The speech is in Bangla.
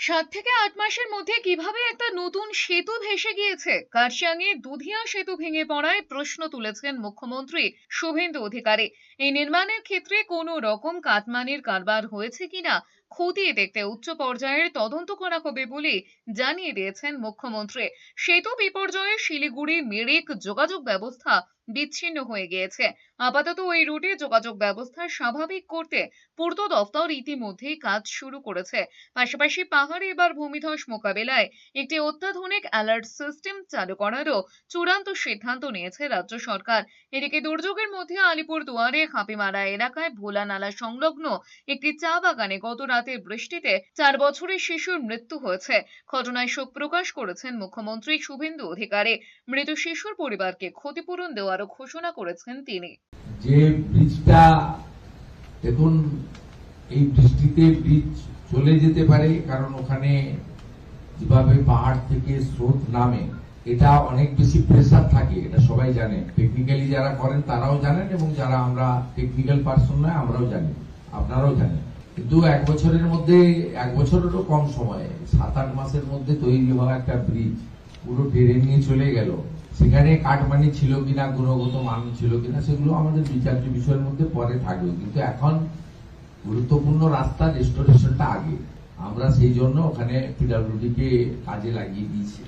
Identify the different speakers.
Speaker 1: 7 থেকে 8 মাসের মধ্যে কিভাবে একটা নতুন সেতু ভেসে গিয়েছে? কার্শিয়াঙে দুধিয়া সেতু ভেঙে পড়ায় প্রশ্ন তুলেছেন মুখ্যমন্ত্রী শুভেন্দু অধিকারী। এই নির্মাণের ক্ষেত্রে কোনো রকম কাটমানির কারবার হয়েছে কিনা খতিয়ে দেখতে উচ্চ পর্যায়ের তদন্ত করা হবে বলে জানিয়ে দিয়েছেন মুখ্যমন্ত্রী। সেতু বিপর্যয়ে শিলিগুড়ি মিরিক যোগাযোগ ব্যবস্থা বিচ্ছিন্ন হয়ে গিয়েছে। আপাতত ওই রুটে যোগাযোগ ব্যবস্থা স্বাভাবিক করতে পূর্ত দফতর ইতিমধ্যেই কাজ শুরু করেছে। পাশাপাশি পাহাড়ে এবার ভূমিধস মোকাবেলায় একটি অত্যাধুনিক অ্যালার্ট সিস্টেম চালু করারও চূড়ান্ত সিদ্ধান্ত নিয়েছে রাজ্য সরকার। এদিকে দুর্যোগের মধ্যে আলিপুরদুয়ারে হাপিমারা এলাকায় ভোলা নালা সংলগ্ন একটি চা বাগানে গত রাতে বৃষ্টিতে 4 বছরের শিশুর মৃত্যু হয়েছে। ঘটনায় শোক প্রকাশ করেছেন মুখ্যমন্ত্রী শুভেন্দু অধিকারী। মৃত শিশুর পরিবারকে ক্ষতিপূরণ দেওয়ারও ঘোষণা করেছেন তিনি।
Speaker 2: যে ব্রিজটা দেখুন, এই বৃষ্টিতে ব্রিজ চলে যেতে পারে, কারণ ওখানে যেভাবে পাহাড় থেকে স্রোত নামে, এটা অনেক বেশি প্রেসার থাকে, এটা সবাই জানে। টেকনিক্যালি যারা করেন তারাও জানেন, এবং যারা আমরা টেকনিক্যাল পার্সন নয় আমরাও জানি, আপনারাও জানেন। কিন্তু 1 বছরের মধ্যে, 1 বছরেরও কম সময়ে, 7-8 মাসের মধ্যে তৈরি হওয়া একটা ব্রিজ পুরো টেনে নিয়ে চলে গেল। সেখানে কাটমানি ছিল কিনা, গুণগত মান ছিল কিনা, সেগুলো আমাদের বিচার্য বিষয়ের মধ্যে পরে থাকবে। কিন্তু এখন গুরুত্বপূর্ণ রাস্তা রেস্টোরেশনটা আগে। আমরা সেই জন্য ওখানে পিডব্লিউডি কে কাজে লাগিয়ে দিয়েছি।